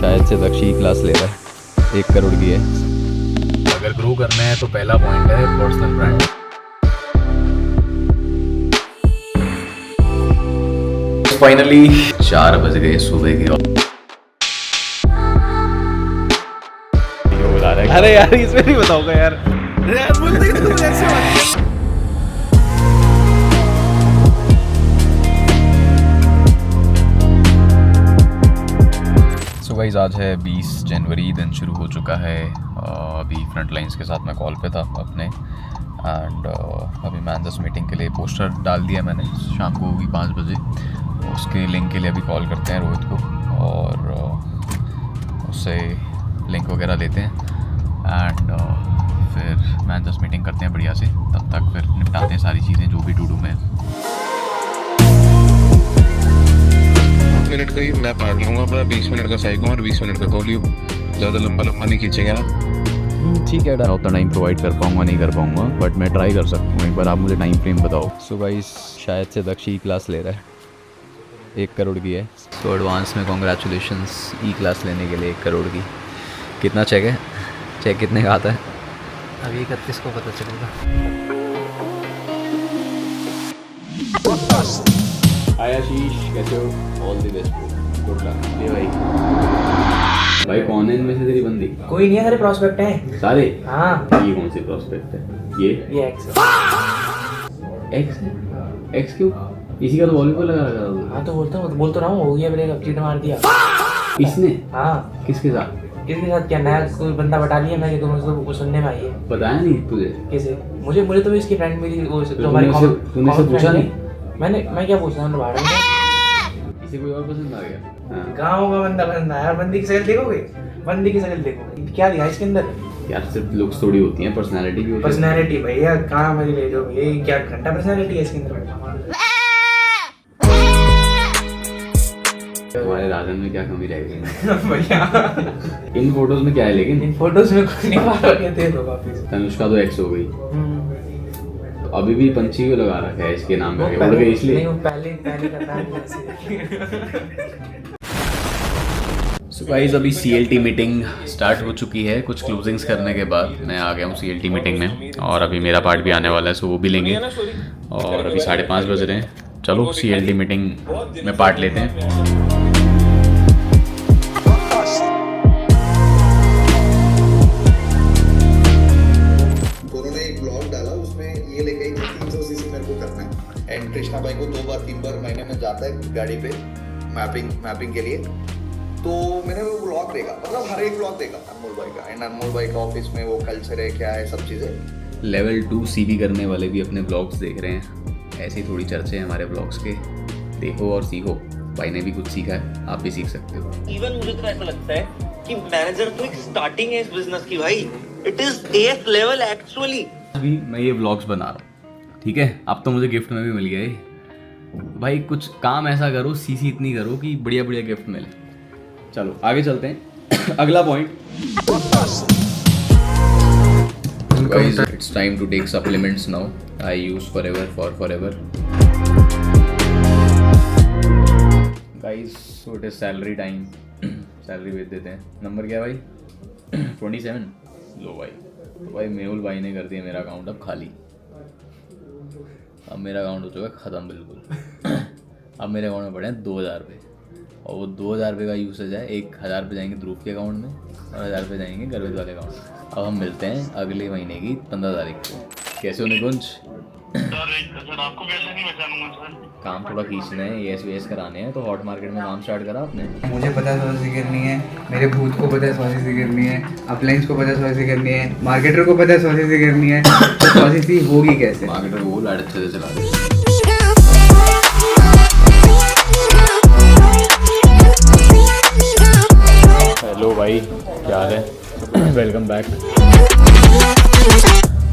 शायद से दक्षी की क्लास ले रहा है, 1 करोड़ की है। अगर ग्रो करना है तो पहला पॉइंट है पर्सनल ब्रांड। फाइनली 4 बज गए सुबह के। अरे यार इसमें नहीं बताऊंगा यार बोलते तुम ऐसे बात। सो गाइस आज है 20 जनवरी, दिन शुरू हो चुका है। अभी फ्रंट लाइन्स के साथ मैं कॉल पे था अपने एंड अभी मैनेजर्स मीटिंग के लिए पोस्टर डाल दिया मैंने, शाम को होगी 5 बजे। उसके लिंक के लिए अभी कॉल करते हैं रोहित को और उससे लिंक वगैरह लेते हैं एंड फिर मैनेजर्स मीटिंग करते हैं बढ़िया से। तब तक फिर निपटाते हैं सारी चीज़ें जो भी टू डू में। 5 मिनट का ही मैं पार लूँगा अपना, 20 मिनट का साइकिल और 20 मिनट का कॉलियो, ज़्यादा लंबा नहीं खींचेगा ना। ठीक है, उतना टाइम प्रोवाइड कर पाऊँगा नहीं कर पाऊँगा, बट मैं ट्राई कर सकता हूँ। एक बार आप मुझे टाइम फ्रेम बताओ। सो गाइस शायद से दक्षी क्लास ले रहा है, 1 करोड़ की है। तो एडवांस में कॉन्ग्रेचुलेशंस ई क्लास लेने के लिए 1 करोड़ की। कितना चेक है? चेक कितने का आता है? अभी 31 को पता चलेगा। हाय आशीष, कैसे हो? All the best, good luck. ले भाई। भाई कौन है इनमें से तेरी बंदी? कोई नहीं है, सारे प्रोस्पेक्ट हैं सारे? हाँ। ये कौन से प्रोस्पेक्ट है? ये एक्स एक्स है? एक्स क्यों? इसी का तो वॉलीबॉल लगा रखा था। हाँ तो बोल तो रहा हूँ, हो गया ब्रेक, अब चीट मार दिया इसने? हाँ। किसके साथ? किसके साथ क्या नया कोई बंदा बता लिया मैं कि तुम उसको सुनने में आई है। बताया नहीं तुझे? किसे? मुझे तो इसकी फ्रेंड मिली, वो जो तूने हमारी तूने से पूछा नहीं? मैं क्या पूछना हूँ बाहर में। इसे कोई और पसंद आ गया? हाँ। गाँव का बंदा पसंद आया। बंदी की शक्ल देखोगे, बंदी की शक्ल देखोगे, क्या दिया इसके अंदर? यार सिर्फ लुक्स थोड़ी होती हैं, पर्सनालिटी भी होती है। पर्सनैलिटी भैया कहाँ मरी ले जो, ये क्या घंटा पर्सनैलिटी है इसके अंदर। हमारे राजन में क्या कमी रह गई भैया इन फोटोज में क्या है? लेकिन इन फोटोज में कुछ नहीं पाओगे, दे दो वापस। तनुष्का तो एक्स हो गई, तो अभी भी पंछी को लगा रखा है इसके नाम पे, उड़ गई इसलिए। नहीं, वो पहले का सो गाइस अभी CLT मीटिंग स्टार्ट हो चुकी है। कुछ क्लोजिंग्स करने के बाद मैं आ गया हूँ CLT मीटिंग में, और अभी मेरा पार्ट भी आने वाला है, सो वो भी लेंगे। और अभी 5:30 बज रहे हैं। चलो CLT मीटिंग में पार्ट लेते हैं। एंड कृष्णा भाई को 2-3 बार महीने में जाता है गाड़ी पे मैपिंग के लिए, तो मैंने वो व्लॉग देखा, मतलब हर एक व्लॉग देखा अनमोल भाई का। एंड अनमोल भाई का ऑफिस में वो कल्चर है, क्या है, सब चीज़ें। लेवल 2 CV करने वाले भी अपने ब्लॉग्स देख रहे हैं। ऐसे ही थोड़ी चर्चे हैं हमारे ब्लॉग्स के, देखो और सीखो। भाई ने भी कुछ सीखा है, आप भी सीख सकते हो। इवन मुझे तो ऐसा लगता है कि मैनेजर तो एक स्टार्टिंग है इस बिजनेस की भाई, it is AF level actually. अभी मैं ये ब्लॉग्स बना रहा हूँ, ठीक है? अब तो मुझे गिफ्ट में भी मिल गया है भाई। कुछ काम ऐसा करो, CC इतनी करो कि बढ़िया बढ़िया गिफ्ट मिले। चलो आगे चलते हैं। अगला point, guys it's time to take supplements now. I use forever for forever guys, so it is salary time. Salary भेज देते हैं। नंबर क्या है भाई? 27। लो भाई, तो भाई मेहुल भाई ने कर दिया मेरा अकाउंट अब खाली। अब मेरा अकाउंट हो चुका है ख़त्म बिल्कुल। अब मेरे अकाउंट में पड़े हैं 2000 रुपये, और वो 2000 रुपये का यूसेज है। 1000 रुपये जाएंगे ध्रुव के अकाउंट में और 1000 रुपये जाएंगे गर्वित वाले अकाउंट में। अब हम मिलते हैं अगले महीने की 15 तारीख को। कैसे हो निकुंज? सर आपको कैसे नहीं बचाऊंगा सर? काम थोड़ा खींचना है, ES कराने हैं, तो हॉट मार्केट में काम स्टार्ट करा आपने? मुझे पता है सॉसी करनी है, मेरे भूत को पता है सॉसी करनी है, अपलाइंस को पता है सॉसी करनी है, मार्केटर को पता है सॉसी करनी है, तो सॉसी होगी कैसे? मार्केटर को लाइट अच्छे से चला दे। हेलो भाई, क्या हाल है? Welcome back.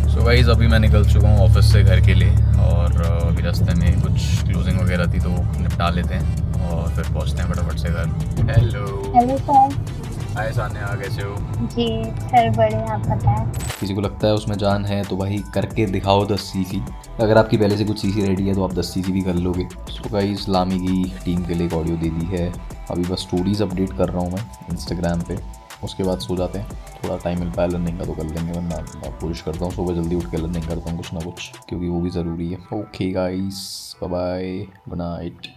सो गाइस अभी मैं निकल चुका हूँ ऑफिस से घर के लिए, और अभी रास्ते में कुछ क्लोजिंग वगैरह थी तो निपटा लेते हैं और फिर पहुँचते हैं फटाफट से घर। Hello sir. हाय सान्या, कैसे हो? जी सर बढ़िया, आप बताएं। किसी को लगता है उसमें जान है तो भाई करके दिखाओ 10 सीसी। अगर आपकी पहले से कुछ सीसी रेडी है तो आप 10 सीसी भी कर लोगे। सो गाइस, लामी की टीम के लिए एक ऑडियो दे दी है। अभी बस स्टोरीज अपडेट कर रहा हूँ मैं इंस्टाग्राम पे, उसके बाद सो जाते हैं। थोड़ा टाइम मिल पाया लर्निंग का तो कर लेंगे, वरना मैं कोशिश करता हूँ सुबह जल्दी उठ के लर्निंग करता हूँ कुछ ना कुछ, क्योंकि वो भी ज़रूरी है। Okay guys, bye bye, good night.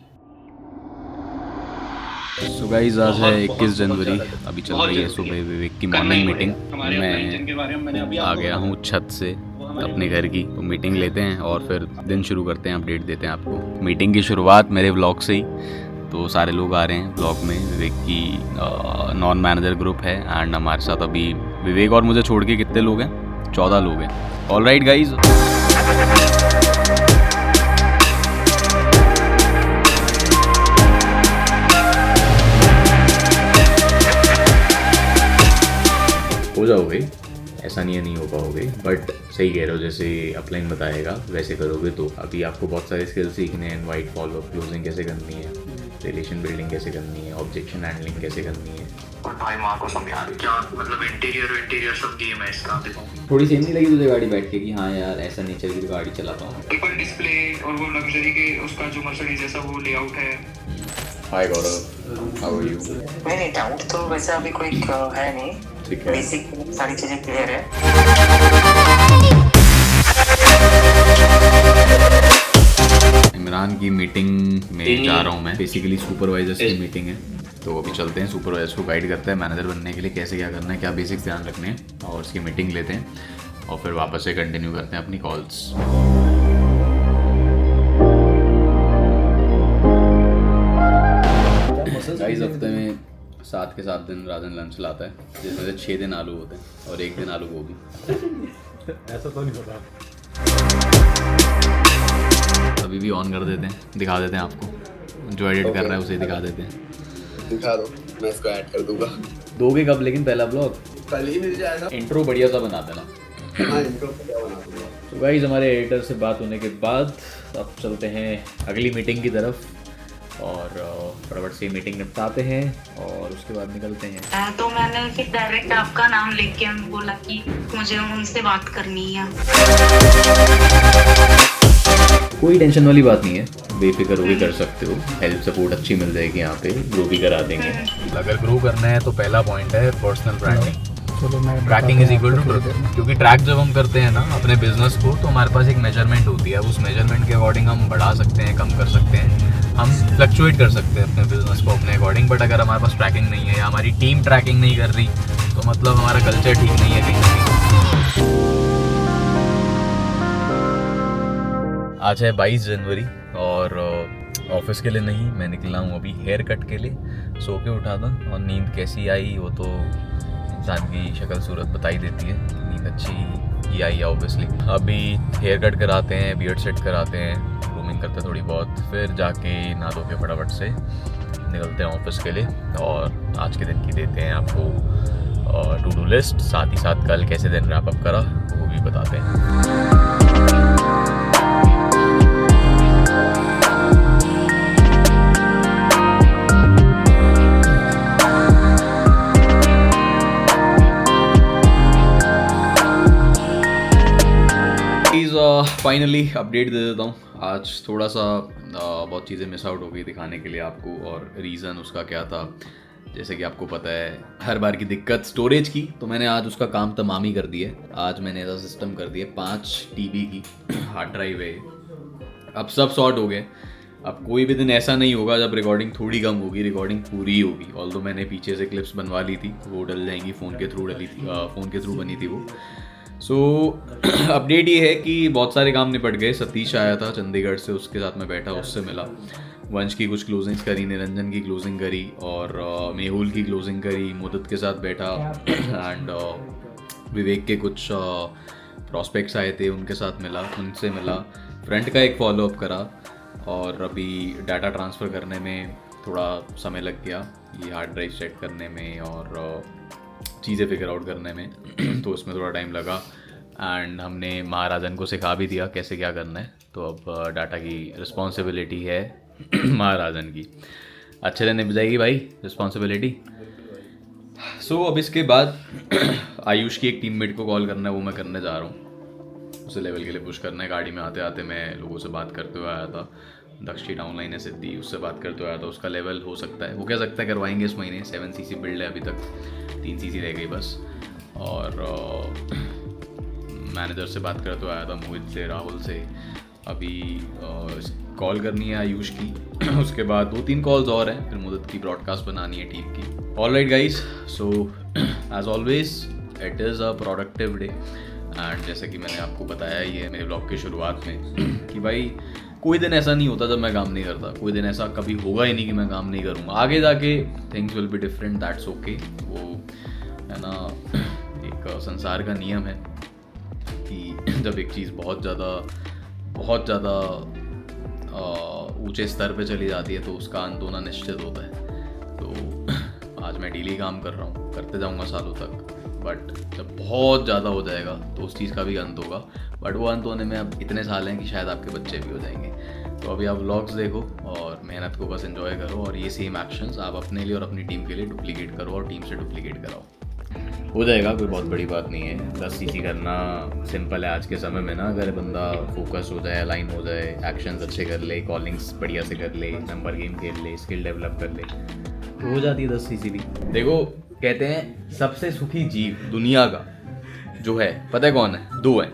So guys, आज है 21 जनवरी। अभी चल रही है सुबह विवेक की मॉर्निंग मीटिंग। मैं आ गया हूँ छत से अपने घर की, तो मीटिंग लेते हैं और फिर दिन शुरू करते हैं, अपडेट देते हैं आपको। मीटिंग की शुरुआत मेरे व्लॉग से ही, तो सारे लोग आ रहे हैं व्लॉग में। विवेक की नॉन मैनेजर ग्रुप है एंड हमारे साथ अभी विवेक और मुझे छोड़ के कितने लोग हैं? 14 लोग हैं। ऑल राइट गाइज, हो जाओगे, ऐसा नहीं हो पाओगे, बट सही कह रहे हो। जैसे अपलाइन बताएगा वैसे करोगे तो। अभी आपको बहुत सारे स्किल्स सीखने हैं। इनवाइट, फॉलो अप, क्लोजिंग कैसे करनी है, रिलेशन बिल्डिंग कैसे करनी है, ऑब्जेक्शन हैंडलिंग कैसे करनी है। और भाई माँ को समझा क्या मतलब इंटीरियर सब गेम है इसका। थोड़ी सेम नहीं लगी तुझे गाड़ी बैठ के कि हाँ यार ऐसा नहीं चलेगी तो गाड़ी चलाता हूँ? ट्रिपल डिस्प्ले और वो लग्जरी के उसका जो मर्सिडीज जैसा वो लेआउट है। हाय गौरव, हाउ आर यू? नहीं डाउट तो वैसे अभी कोई है नहीं, ठीक है, बेसिक सारी चीजें क्लियर है। इमरान की मीटिंग में जा रहा हूँ मैं। बेसिकली सुपरवाइजर्स की मीटिंग है, तो अभी चलते हैं। सुपरवाइजर को गाइड करते हैं मैनेजर बनने के लिए कैसे क्या करना है, क्या बेसिक्स ध्यान रखने हैं, और उसकी मीटिंग लेते हैं और फिर वापस से कंटिन्यू करते हैं अपनी कॉल्स। गाइस, हफ्ते में 7 के 7 दिन राजन लंच लाता है, जिसमें से 6 दिन आलू होते हैं और 1 दिन आलू गोभी। ऐसा तो नहीं होता। अभी भी ऑन कर देते हैं, दिखा देते हैं आपको। जो एडिट कर रहा है उसे दिखा देते हैं। दिखा दो, मैं इसको ऐड कर दूंगा। दोगे कब लेकिन पहला ब्लॉग? कल ही मिल जाएगा। इंट्रो बढ़िया सा बना देना। हाँ, इंट्रो बढ़िया बना दूंगा। तो गाइस, हमारे एडिटर से बात होने के बाद अब चलते हैं अगली मीटिंग की तरफ और फटाफट से मीटिंग निपटाते हैं और उसके बाद निकलते हैं। तो मैंने फिर डायरेक्ट आपका नाम लिख के बोला कि मुझे उनसे बात करनी है। कोई टेंशन वाली बात नहीं है, बेफिक्र हो के कर सकते हो। हेल्प सपोर्ट अच्छी मिल जाएगी यहाँ पे, ग्रो भी करा देंगे। अगर ग्रो करना है तो पहला पॉइंट है personal branding. Tracking is equal to growth, क्योंकि ट्रैक जब हम करते हैं ना अपने बिजनेस को, तो हमारे पास एक मेजरमेंट होती है। उस मेजरमेंट के अकॉर्डिंग हम बढ़ा सकते हैं, कम कर सकते हैं, हम फ्लक्चुएट कर सकते हैं अपने बिजनेस को अपने अकॉर्डिंग। बट अगर हमारे पास ट्रैकिंग नहीं है या हमारी टीम ट्रैकिंग नहीं कर रही, तो मतलब हमारा कल्चर ठीक नहीं है कहीं ना कहीं। आज है 22 जनवरी और ऑफिस के लिए नहीं, मैं निकला हूँ अभी हेयर कट के लिए। सो के उठा था और नींद कैसी आई वो तो इंसान की शक्ल सूरत बता ही देती है। नींद अच्छी ही आई है ऑब्वियसली। अभी हेयर कट कराते हैं, बियर्ड सेट कराते हैं, ग्रूमिंग करते हैं थोड़ी बहुत, फिर जाके नहा धो के फटाफट से निकलते हैं ऑफिस के लिए। और आज के दिन की देते हैं आपको टू डू लिस्ट, साथ ही साथ कल कैसे दिन रैप अप करा वो भी बताते हैं। फाइनली अपडेट दे देता हूँ। आज थोड़ा सा बहुत चीज़ें मिस आउट हो गई दिखाने के लिए आपको, और रीज़न उसका क्या था, जैसे कि आपको पता है हर बार की दिक्कत स्टोरेज की, तो मैंने आज उसका काम तमाम ही कर दिया है। आज मैंने ऐसा सिस्टम कर दिया 5 TB की हार्ड ड्राइव है, अब सब सॉर्ट हो गए। अब कोई भी दिन ऐसा नहीं होगा जब रिकॉर्डिंग थोड़ी कम होगी, रिकॉर्डिंग पूरी होगी। ऑल्दो मैंने पीछे से क्लिप्स बनवा ली थी, वो डल जाएंगी, फ़ोन के थ्रू बनी थी वो। सो अपडेट ये है कि बहुत सारे काम निपट गए। सतीश आया था चंडीगढ़ से, उसके साथ में बैठा, उससे मिला। वंश की कुछ क्लोजिंग्स करी, निरंजन की क्लोजिंग करी और मेहुल की क्लोजिंग करी, मुदत के साथ बैठा एंड विवेक के कुछ प्रॉस्पेक्ट्स आए थे उनके साथ मिला, उनसे मिला। फ्रंट का एक फॉलोअप करा और अभी डाटा ट्रांसफ़र करने में थोड़ा समय लग गया, ये हार्ड ड्राइव सेट करने में और चीज़ें फिगर आउट करने में तो उसमें थोड़ा टाइम लगा। एंड हमने महाराजन को सिखा भी दिया कैसे क्या करना है, तो अब डाटा की रिस्पॉन्सिबिलिटी है महाराजन की। अच्छे से निभ जाएगी भाई रिस्पॉन्सिबिलिटी। सो अब इसके बाद आयुष की एक टीममेट को कॉल करना है, वो मैं करने जा रहा हूँ। उसे लेवल के लिए पुश करना है। गाड़ी में आते आते मैं लोगों से बात करते हुए आया था। दक्षी डाउनलाइन है सिद्धि, उससे बात करते हुए आया था। उसका लेवल हो सकता है, वो कह सकता है करवाएंगे इस महीने। 7 CC बिल्ड है अभी तक, 3 CC रह गई बस। और मैनेजर से बात करते हुए आया था, मोहित से, राहुल से। अभी कॉल करनी है आयुष की। उसके बाद 2-3 कॉल्स और हैं, फिर मुदत की ब्रॉडकास्ट बनानी है टीम की। Alright guys, so as always it is a productive day. And जैसे कि मैंने आपको बताया ही है मेरे ब्लॉग की शुरुआत में कि भाई कोई दिन ऐसा नहीं होता जब मैं काम नहीं करता। कोई दिन ऐसा कभी होगा ही नहीं कि मैं काम नहीं करूँगा। आगे जाके things will be different, that's okay. वो है ना, एक संसार का नियम है कि जब एक चीज़ बहुत ज़्यादा ऊंचे स्तर पे चली जाती है तो उसका अंत होना निश्चित होता है। तो आज मैं डेली काम कर रहा हूँ, करते जाऊँगा सालों तक, बट जब बहुत ज़्यादा हो जाएगा तो उस चीज़ का भी अंत होगा। बट वो अंत होने में अब इतने साल हैं कि शायद आपके बच्चे भी हो जाएंगे। तो अभी आप व्लॉग्स देखो और मेहनत को बस एंजॉय करो, और ये सेम एक्शंस आप अपने लिए और अपनी टीम के लिए डुप्लीकेट करो और टीम से डुप्लीकेट कराओ। हो जाएगा, कोई बहुत बड़ी बात नहीं है। 10 CC करना सिंपल है आज के समय में ना। अगर बंदा फोकस हो जाए, अलाइन हो जाए, एक्शंस अच्छे कर ले, कॉलिंग्स बढ़िया से कर ले, नंबर गेम खेल ले, स्किल डेवलप कर ले, तो हो जाती है 10 CC भी। देखो, कहते हैं सबसे सुखी जीव दुनिया का जो है, पता है कौन है? 2 है।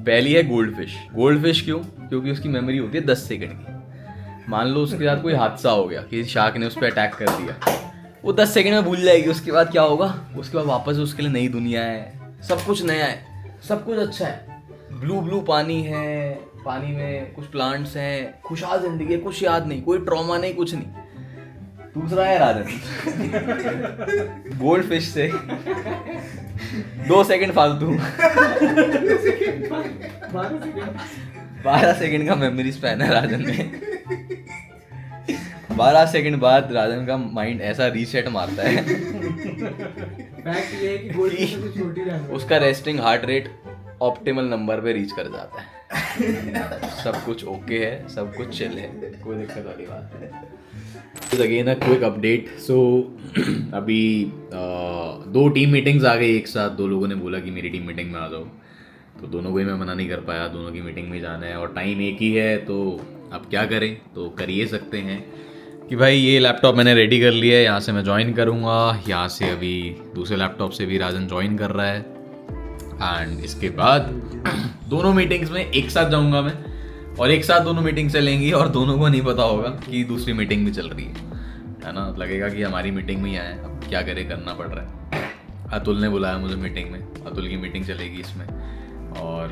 पहली है गोल्ड फिश। गोल्ड फिश क्यों? क्योंकि उसकी मेमोरी होती है 10 सेकंड की। मान लो उसके साथ कोई हादसा हो गया, किसी शार्क ने उस पर अटैक कर दिया, वो 10 सेकंड में भूल जाएगी। उसके बाद क्या होगा? उसके बाद वापस उसके लिए नई दुनिया है, सब कुछ नया है, सब कुछ अच्छा है। ब्लू पानी है, पानी में कुछ प्लांट्स हैं, खुशहाल जिंदगी है, कुछ याद नहीं, कोई ट्रॉमा नहीं, कुछ नहीं। दूसरा है राजन, गोल्ड फिश से 2 सेकंड फालतू, 12 सेकंड का मेमोरी स्पैन है राजन में। 12 सेकंड बाद राजन का माइंड ऐसा रीसेट मारता है कि उसका resting heart rate optimal number पे रीच कर जाता है। सब कुछ ओके है, सब कुछ चिल है, कोई दिक्कत वाली बात है। Again a quick update. So अभी 2 टीम मीटिंग्स आ गई एक साथ। 2 लोगों ने बोला कि मेरी टीम मीटिंग में आ जाओ, तो दोनों को ही मैं मना नहीं कर पाया। दोनों की मीटिंग में जाना है और टाइम एक ही है, तो अब क्या करें? तो कर ये सकते हैं कि भाई ये लैपटॉप मैंने रेडी कर लिया है, यहाँ से मैं ज्वाइन करूँगा। यहाँ से अभी दूसरे लैपटॉप से भी राजन ज्वाइन कर रहा है। एंड इसके बाद दोनों मीटिंग्स में एक साथ जाऊँगा मैं, और एक साथ दोनों मीटिंग चलेंगी और दोनों को नहीं पता होगा कि दूसरी मीटिंग भी चल रही है ना। लगेगा कि हमारी मीटिंग में ही आए, अब क्या करें, करना पड़ रहा है। अतुल ने बुलाया मुझे मीटिंग में, अतुल की मीटिंग चलेगी इसमें, और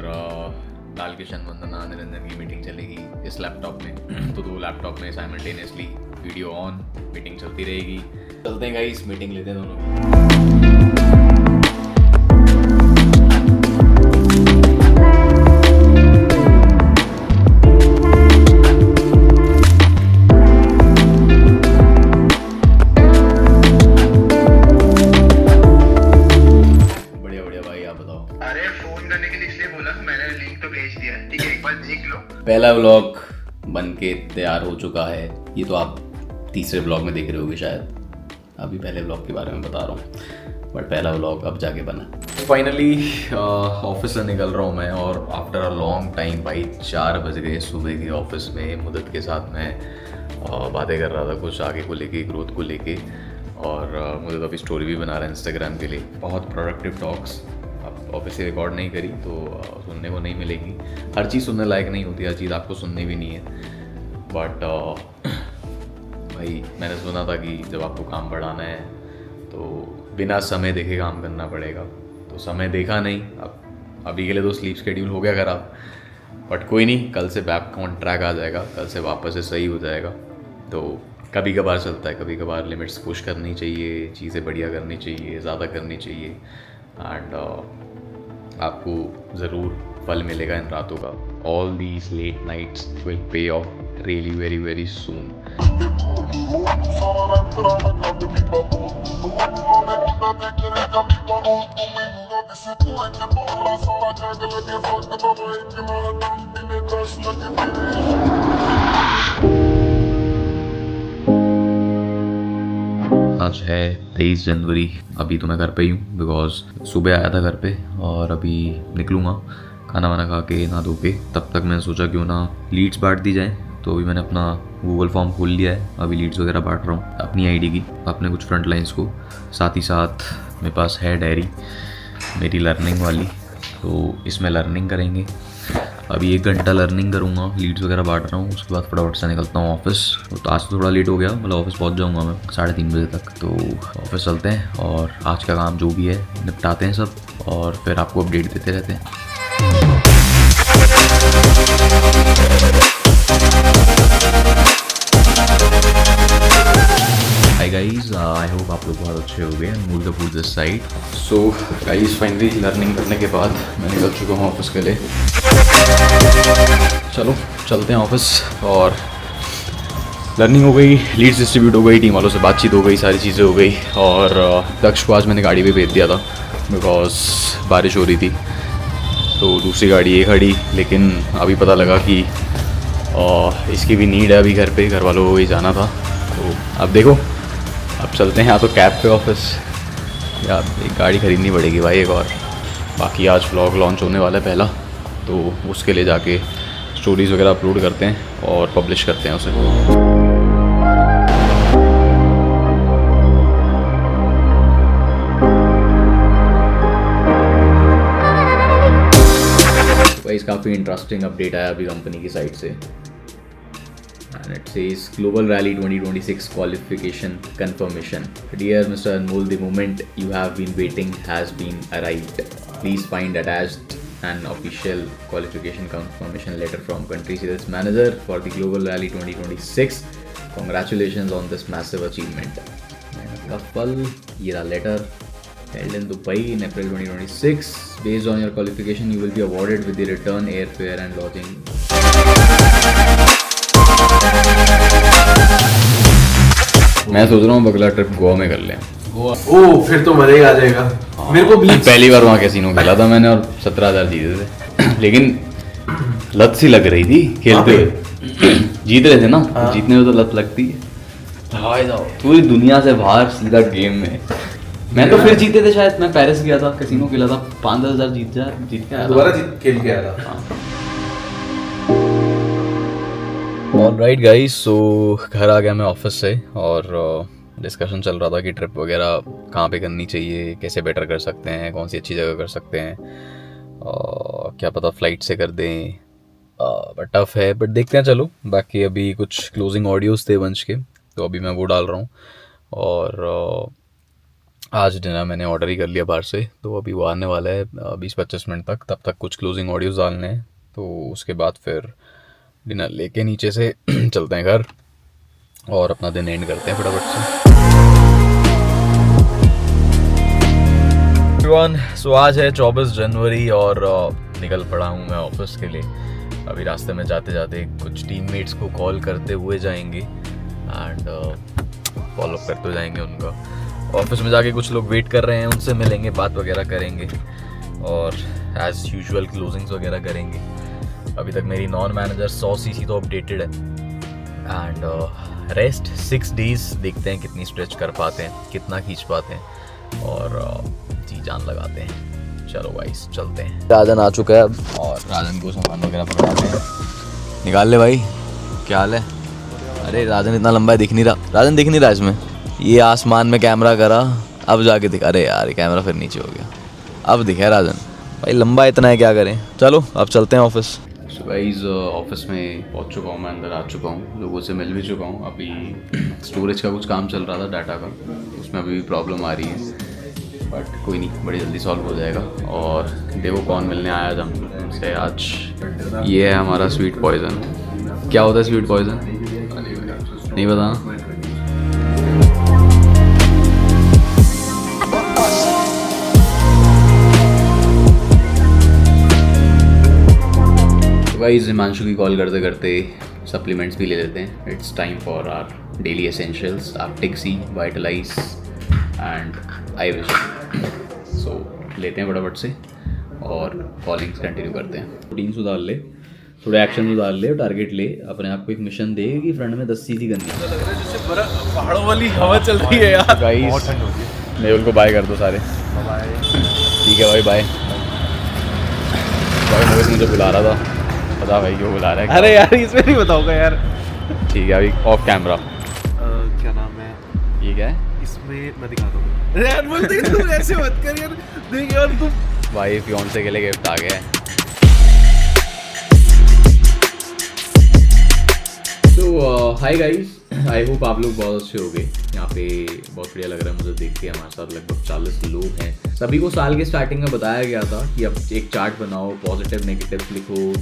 लाल किशन वंदना निरंजन की मीटिंग चलेगी इस लैपटॉप में। तो 2 लैपटॉप में साइमल्टेनियसली वीडियो ऑन, मीटिंग चलती रहेगी। चलते हैं गाइस, मीटिंग लेते हैं दोनों की। पहला व्लॉग बन के तैयार हो चुका है। ये तो आप तीसरे व्लॉग में देख रहे होगे शायद। अभी पहले व्लॉग के बारे में बता रहा हूँ, बट पहला व्लॉग अब जाके बना। फाइनली ऑफिस से निकल रहा हूँ मैं, और आफ्टर अ लॉन्ग टाइम भाई 4 बज गए सुबह के। ऑफिस में मुदत के साथ मैं बातें कर रहा था कुछ आगे को लेके, ग्रोथ को लेके, और मुदत अभी स्टोरी भी बना रहा है इंस्टाग्राम के लिए। बहुत प्रोडक्टिव टॉक्स। अब ऑब्वियसली रिकॉर्ड नहीं करी तो सुनने को नहीं मिलेगी। हर चीज़ सुनने लायक नहीं होती, हर चीज़ आपको सुननी भी नहीं है। बट भाई मैंने सुना था कि जब आपको काम बढ़ाना है तो बिना समय देखे काम करना पड़ेगा। तो समय देखा नहीं, अब अभी के लिए तो स्लीप शेड्यूल हो गया खराब, बट कोई नहीं, कल से बैक ऑन ट्रैक आ जाएगा, कल से वापस से सही हो जाएगा। तो कभी कभार चलता है, कभी कभार लिमिट्स पुश करनी चाहिए, चीज़ें बढ़िया करनी चाहिए, ज़्यादा करनी चाहिए। एंड आपको ज़रूर फल मिलेगा इन रातों का। All these late nights will pay off really very very soon. आज है 23 जनवरी। अभी तो मैं घर पे ही हूँ बिकॉज सुबह आया था घर पे और अभी निकलूँगा खाना वाना खा के नहा धो के। तब तक मैंने सोचा क्यों ना लीड्स बांट दी जाए, तो अभी मैंने अपना गूगल फॉर्म खोल लिया है। अभी लीड्स वगैरह बांट रहा हूँ अपनी आईडी की, अपने कुछ फ्रंट लाइन्स को। साथ ही साथ मेरे पास है डायरी मेरी लर्निंग वाली, तो इसमें लर्निंग करेंगे। अभी 1 घंटा लर्निंग करूँगा, लीड्स वगैरह बांट रहा हूँ, उसके बाद फटाफट से निकलता हूँ ऑफिस। तो आज तो थोड़ा लेट हो गया, मतलब ऑफिस पहुँच जाऊँगा मैं 3:30 बजे तक। तो ऑफिस चलते हैं और आज का काम जो भी है निपटाते हैं सब, और फिर आपको अपडेट देते रहते हैं। हाय गाइस, आई होप आप लोग बहुत अच्छे हो गए। Anmol Kapoor this side. So guys, finally learning करने के बाद मैं निकल चुका हूँ ऑफिस के लिए। चलो चलते हैं ऑफिस। और लर्निंग हो गई, लीड्स डिस्ट्रीब्यूट हो गई, टीम वालों से बातचीत हो गई, सारी चीज़ें हो गई। और दक्ष को आज मैंने गाड़ी पे भेज दिया था बिकॉज बारिश हो रही थी, तो दूसरी गाड़ी ये खड़ी। लेकिन अभी पता लगा कि इसकी भी नीड है अभी घर पे, घर वालों को ही जाना था। तो अब देखो, अब चलते हैं या तो कैब पे ऑफिस, या एक गाड़ी ख़रीदनी पड़ेगी भाई एक और। बाकी आज व्लॉग लॉन्च होने वाला है पहला, तो उसके लिए जाके स्टोरीज़ वगैरह अपलोड करते हैं और पब्लिश करते हैं उसे। गाइस, काफ़ी इंटरेस्टिंग अपडेट आया अभी कंपनी की साइड से। And it says Global Rally 2026 qualification confirmation. Dear Mr. Anmol, the moment you have been waiting has been arrived. Please find attached an official qualification confirmation letter from country sales manager for the Global Rally 2026. Congratulations on this massive achievement. Couple, ये रहा letter held in Dubai in April 2026. Based on your qualification, you will be awarded with the return airfare and lodging. मैं सोच रहा हूँ अगला trip Goa में कर लें। गोवा? ओ, फिर तो मजा ही आ जाएगा। मेरे को पहली बार वहाँ कैसीनो खेला था मैंने और 17,000 जीते थे। लेकिन लत सी लग रही थी खेलते हुए। जीत रहे थे ना, जीतने में तो लत लगती है। पूरी दुनिया से बाहर सीधा गेम में। मैं तो फिर जीते थे शायद, मैं पेरिस गया था, कैसीनो खेला था, 5,000 जीत के आया, दोबारा जीत खेल के आया था। ऑलराइट गाइस, सो घर आ गया मैं ऑफिस से और डिस्कशन चल रहा था कि ट्रिप वगैरह कहाँ पे करनी चाहिए, कैसे बेटर कर सकते हैं, कौन सी अच्छी जगह कर सकते हैं। क्या पता फ्लाइट से कर दें, बट टफ है, बट देखते हैं। चलो, बाकी अभी कुछ क्लोजिंग ऑडियोज़ थे वंश के, तो अभी मैं वो डाल रहा हूँ। और आज डिनर मैंने ऑर्डर ही कर लिया बाहर से, तो अभी वो आने वाला है 20-25 मिनट तक। तब तक कुछ क्लोजिंग ऑडियोज़ डालने हैं, तो उसके बाद फिर डिनर लेके नीचे से चलते हैं घर और अपना दिन एंड करते हैं फटाफट से। सो आज है 24 जनवरी और निकल पड़ा हूँ मैं ऑफिस के लिए। अभी रास्ते में जाते जाते कुछ टीममेट्स को कॉल करते हुए जाएंगे एंड फॉलो करते हुए जाएंगे उनका। ऑफिस में जाके कुछ लोग वेट कर रहे हैं, उनसे मिलेंगे, बात वगैरह करेंगे और एज यूजुअल क्लोजिंग्स वगैरह करेंगे। अभी तक मेरी नॉन मैनेजर 100 सीसी तो अपडेटेड है एंड रेस्ट 6 डेज देखते हैं कितनी स्ट्रेच कर पाते हैं, कितना खींच पाते हैं और जी जान लगाते हैं। चलो गाइस चलते हैं। राजन आ चुका है अब और राजन को सामान वगैरह पकड़ाते हैं। निकाल ले भाई, क्या हाल है? अरे राजन इतना लंबा दिख नहीं रहा, राजन दिख नहीं रहा इसमें। ये आसमान में कैमरा करा, अब जाके दिखा। अरे यार ये कैमरा फिर नीचे हो गया, अब दिखा राजन भाई। लंबा इतना है, क्या करें। चलो अब चलते हैं ऑफिस। सो गाइस, ऑफिस में पहुंच चुका हूँ मैं, अंदर आ चुका हूँ, लोगों से मिल भी चुका हूँ। अभी स्टोरेज का कुछ काम चल रहा था डाटा का, उसमें अभी भी प्रॉब्लम आ रही है, बट कोई नहीं, बड़ी जल्दी सॉल्व हो जाएगा। और देखो कौन मिलने आया आज हमसे। आज ये है हमारा स्वीट पॉइजन। क्या होता है स्वीट पॉइजन? नहीं पता। गाइस, हिमांशु की कॉल करते करते सप्लीमेंट्स भी ले लेते हैं। It's time for our daily essentials, Arctic C, Vitalize and eye vision. So लेते हैं फटाफट से और कॉलिंग्स कंटिन्यू करते हैं। प्रोटीन सुधार ले थोड़े एक्शन उतार ले, टारगेट ले, अपने आप को एक मिशन दे कि फ्रंट में 10 सीसी करनी है। लग रहा है जैसे बड़ा पहाड़ों वाली हवा चल रही है यार। गाइस बहुत ठंड होती है। मेहुल को बाय कर दो सारे। बाय। ठीक है भाई, बाय। भाई मोहित मुझे बुला रहा था, पता भाई क्यों बुला रहा है? अरे यार इसमें नहीं बताऊंगा यार। ठीक है, अभी ऑफ कैमरा। क्या नाम है ये क्या है? इसमें मैं दिखाता हूँ यार। बोलते तू ऐसे मत कर यार, देख यार तू। भाई फियोंसे के लिए गिफ्ट आ गया है। तो हाय गाइस, आई होप आप लोग बहुत अच्छे हो गए। यहाँ पे बहुत बढ़िया लग रहा है मुझे देख के। हमारे साथ लगभग 40 लोग हैं। सभी को साल के स्टार्टिंग में बताया गया था कि अब एक चार्ट बनाओ, पॉजिटिव नेगेटिव लिखो,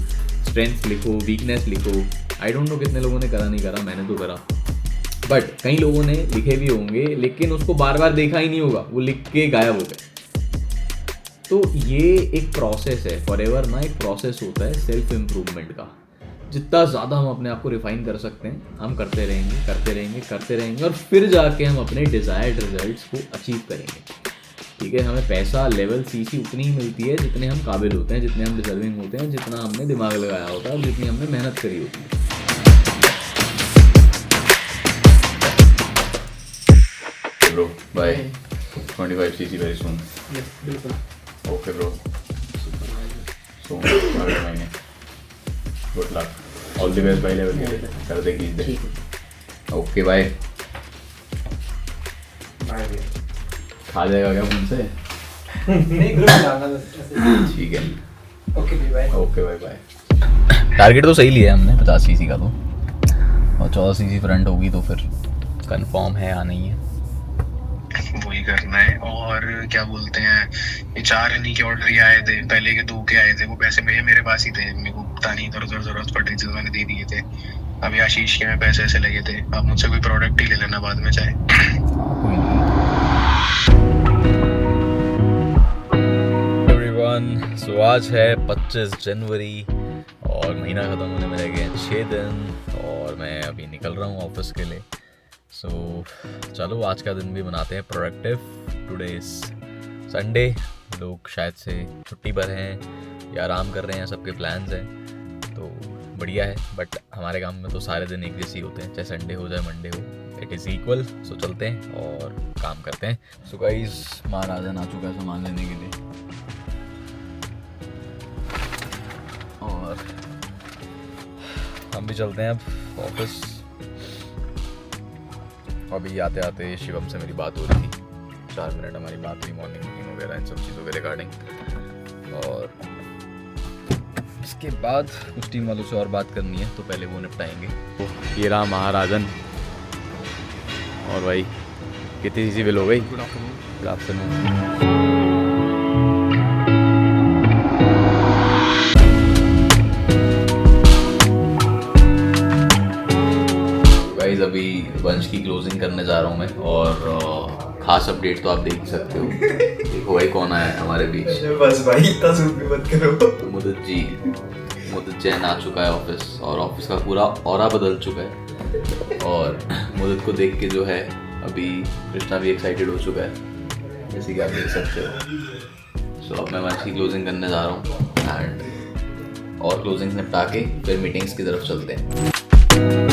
स्ट्रेंथ लिखो, वीकनेस लिखो। आई डोंट नो कितने लोगों ने करा, नहीं करा, मैंने तो करा। बट कई लोगों ने लिखे भी होंगे लेकिन उसको बार बार देखा ही नहीं होगा, वो लिख के गायब हो गए। तो ये एक प्रोसेस है, फॉरएवर ना एक प्रोसेस होता है सेल्फ इम्प्रूवमेंट का। जितना ज़्यादा हम अपने आप को रिफाइन कर सकते हैं, हम करते रहेंगे, करते रहेंगे, करते रहेंगे, और फिर जाके हम अपने डिज़ायर्ड रिजल्ट्स को अचीव करेंगे। ठीक है, हमें पैसा, लेवल, सीसी उतनी ही मिलती है जितने हम काबिल होते हैं, जितने हम डिजर्विंग होते हैं, जितना हमने दिमाग लगाया होता है और जितनी हमने मेहनत करी होती है। Bro, bye. 25 cc very soon. Yes, बिल्कुल। Okay, bro. Soon, अगले महीने। Good luck. All the best भाई लेवल के लिए। कर दे खींच दे। Okay, bye. बाय भैया। खा जाएगा क्या मुझसे? नहीं ग्रुप डालना बस। ठीक है। Okay bye. Okay bye bye. Target तो सही लिया हमने 50 सीसी का, तो और 14 सीसी फ्रंट होगी तो फिर कंफर्म है या नहीं है। वही करना है। और क्या बोलते हैं, ये 4 इन्हीं के ऑर्डर ही आए थे, पहले के 2 के आए थे, वो पैसे मेरे पास ही थे, मेरे को पता नहीं इधर उधर जरूरत पड़ रही थी तो मैंने दे दिए थे। अभी आशीष के में पैसे ऐसे लगे थे, आप मुझसे कोई प्रोडक्ट ही ले लेना बाद में चाहे। एवरीवन, सो आज है 25 जनवरी और महीना ख़त्म होने में रह गए 6 दिन और मैं अभी निकल रहा हूँ ऑफिस के लिए। सो चलो आज का दिन भी बनाते हैं प्रोडक्टिव। टुडे इज संडे, लोग शायद से छुट्टी पर हैं या आराम कर रहे हैं, सबके प्लान्स हैं, तो बढ़िया है। बट हमारे काम में तो सारे दिन एक जैसे ही होते हैं, चाहे संडे हो चाहे मंडे हो, इट इज़ इक्वल। सो चलते हैं और काम करते हैं। सो गाइस, महाराजन आ चुका है सामान लेने के लिए और हम भी चलते हैं अब ऑफिस। अभी आते आते शिवम से मेरी बात हो रही थी, 4 मिनट हमारी बात हुई मॉर्निंग मीटिंग वगैरह इन सब चीज़ों के रिगार्डिंग। और इसके बाद कुछ टीम वालों से और बात करनी है, तो पहले वो निपटाएंगे। तो ये रहा महाराजन। और भाई कितनी सीसी बिल हो गई? Good afternoon. अभी बंच की क्लोजिंग करने जा रहा हूँ मैं और खास अपडेट तो आप देख ही सकते हो। देखो भाई कौन आया है हमारे बीच। बस भाई इतना सूट भी मत करो। मुदित जैन आ चुका है ऑफिस और ऑफिस का पूरा ऑरा बदल चुका है। और मुदित को देख के जो है अभी कृष्णा भी एक्साइटेड हो चुका है, जैसे कि आप देख सकते हो। सो अब मैं बंच की क्लोजिंग करने जा रहा हूँ एंड और क्लोजिंग निपटा के फिर मीटिंग्स की तरफ चलते हैं।